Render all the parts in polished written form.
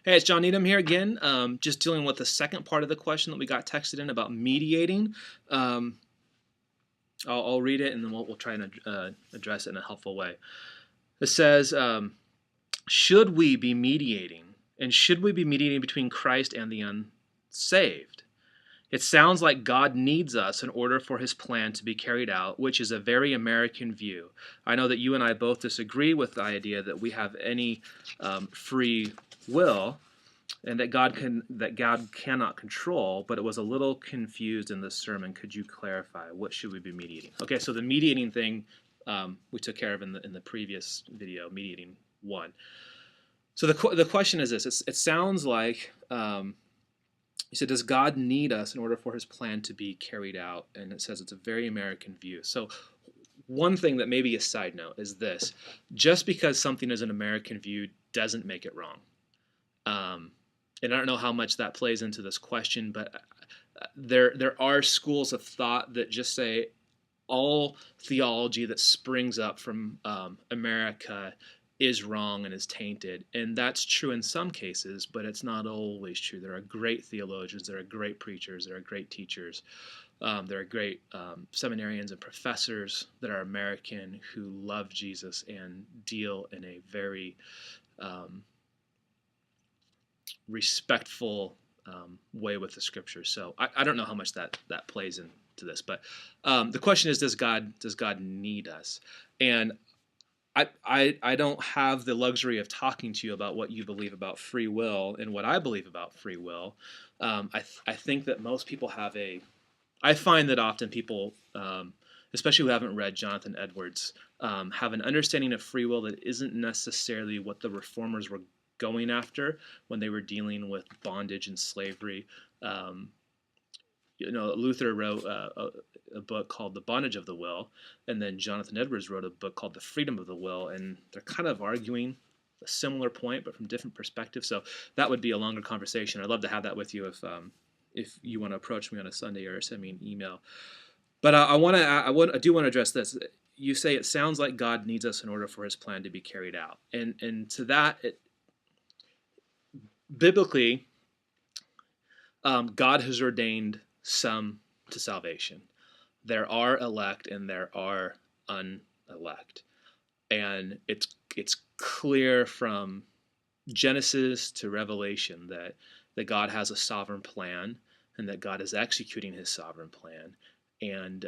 Hey, it's John Needham here again. Just dealing with the second part of the question that we got texted in about mediating. Um, I'll read it and then we'll try and address it in a helpful way. It says, should we be mediating? And should we be mediating between Christ and the unsaved? It sounds like God needs us in order for his plan to be carried out, which is a very American view. I know that you and I both disagree with the idea that we have any free will and that God cannot control, but it was a little confused in this sermon. Could you clarify what should we be mediating? Okay, so the mediating thing we took care of in the previous video, mediating 1. So the question is this: it sounds like you said, does God need us in order for his plan to be carried out? And it says it's a very American view. So one thing that may be a side note is this: just because something is an American view doesn't make it wrong. And I don't know how much that plays into this question, but there are schools of thought that just say all theology that springs up from America is wrong and is tainted. And that's true in some cases, but it's not always true. There are great theologians, there are great preachers, there are great teachers, there are great seminarians and professors that are American who love Jesus and deal in a very respectful way with the scriptures. So I don't know how much that plays into this, but the question is, does God need us? And I don't have the luxury of talking to you about what you believe about free will and what I believe about free will. I think that most people have I find that often people, especially who haven't read Jonathan Edwards, have an understanding of free will that isn't necessarily what the reformers were going after when they were dealing with bondage and slavery. Luther wrote a book called The Bondage of the Will, and then Jonathan Edwards wrote a book called The Freedom of the Will, and they're kind of arguing a similar point, but from different perspectives. So that would be a longer conversation. I'd love to have that with you if you want to approach me on a Sunday or send me an email. But I do want to address this. You say it sounds like God needs us in order for his plan to be carried out, and to that, biblically, God has ordained some to salvation. There are elect and there are unelect. And it's clear from Genesis to Revelation that God has a sovereign plan and that God is executing his sovereign plan, and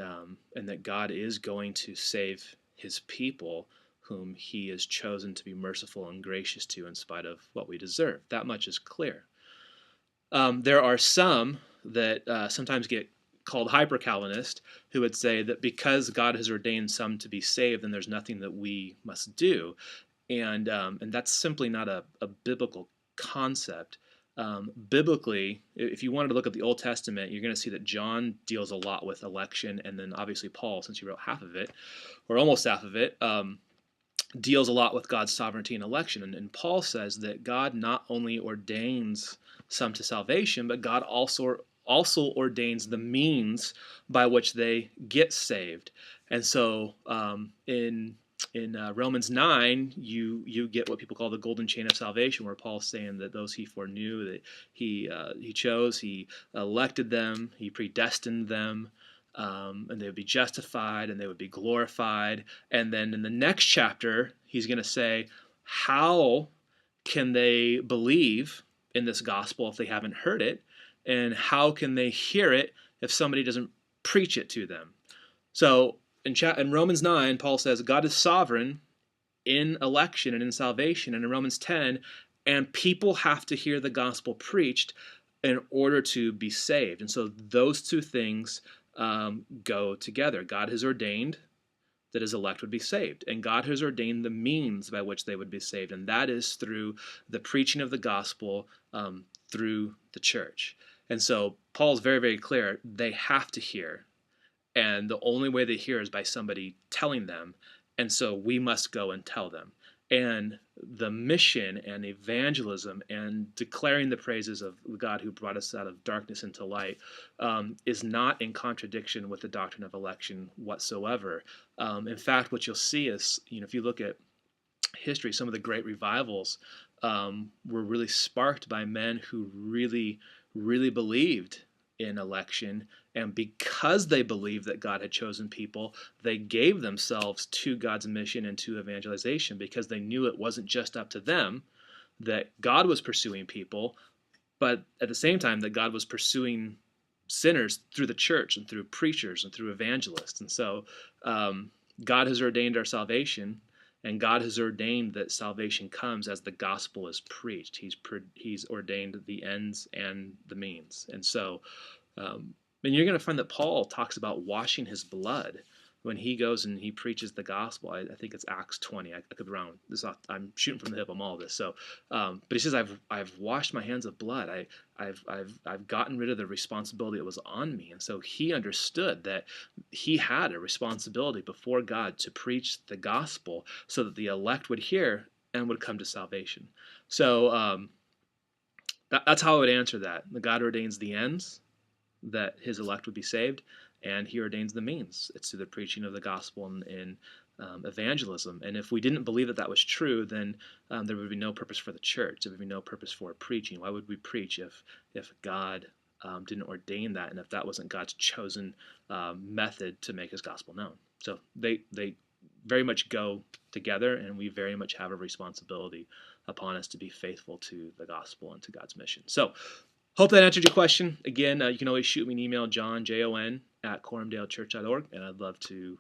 that God is going to save his people whom he has chosen to be merciful and gracious to in spite of what we deserve. That much is clear. There are some that sometimes get called hyper-Calvinist who would say that because God has ordained some to be saved, then there's nothing that we must do. And that's simply not a biblical concept. Biblically, if you wanted to look at the Old Testament, you're going to see that John deals a lot with election, and then obviously Paul, since he wrote half of it, or almost half of it, deals a lot with God's sovereignty and election. And Paul says that God not only ordains some to salvation, but God also ordains the means by which they get saved. And so in Romans 9, you get what people call the golden chain of salvation, where Paul's saying that those he foreknew, that he chose, he elected them, he predestined them, and they would be justified and they would be glorified. And then in the next chapter, he's going to say, how can they believe in this gospel if they haven't heard it? And how can they hear it if somebody doesn't preach it to them? So in Romans 9, Paul says God is sovereign in election and in salvation. And in Romans 10, and people have to hear the gospel preached in order to be saved. And so those two things go together. God has ordained that his elect would be saved, and God has ordained the means by which they would be saved, and that is through the preaching of the gospel through the church. And so Paul's very, very clear. They have to hear, and the only way they hear is by somebody telling them, and so we must go and tell them. And the mission and evangelism and declaring the praises of the God who brought us out of darkness into light is not in contradiction with the doctrine of election whatsoever. In fact, what you'll see is, if you look at history, some of the great revivals were really sparked by men who really, really believed in election. And because they believed that God had chosen people, they gave themselves to God's mission and to evangelization because they knew it wasn't just up to them, that God was pursuing people, but at the same time that God was pursuing sinners through the church and through preachers and through evangelists. And so God has ordained our salvation, and God has ordained that salvation comes as the gospel is preached. He's ordained the ends and the means. And so, and you're going to find that Paul talks about washing his blood when he goes and he preaches the gospel. I think it's Acts 20. I could be wrong. I'm shooting from the hip on all of this. So, but he says, I've washed my hands of blood. I've gotten rid of the responsibility that was on me. And so he understood that he had a responsibility before God to preach the gospel so that the elect would hear and would come to salvation. So that's how I would answer that. The God ordains the ends, that his elect would be saved, and he ordains the means. It's through the preaching of the gospel and evangelism. And if we didn't believe that that was true, then there would be no purpose for the church. There would be no purpose for preaching. Why would we preach if God didn't ordain that, and if that wasn't God's chosen method to make his gospel known? So they very much go together, and we very much have a responsibility upon us to be faithful to the gospel and to God's mission. So hope that answered your question. Again, you can always shoot me an email, Jon, Jon, @coramdalechurch.org, and I'd love to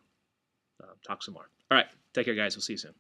talk some more. All right. Take care, guys. We'll see you soon.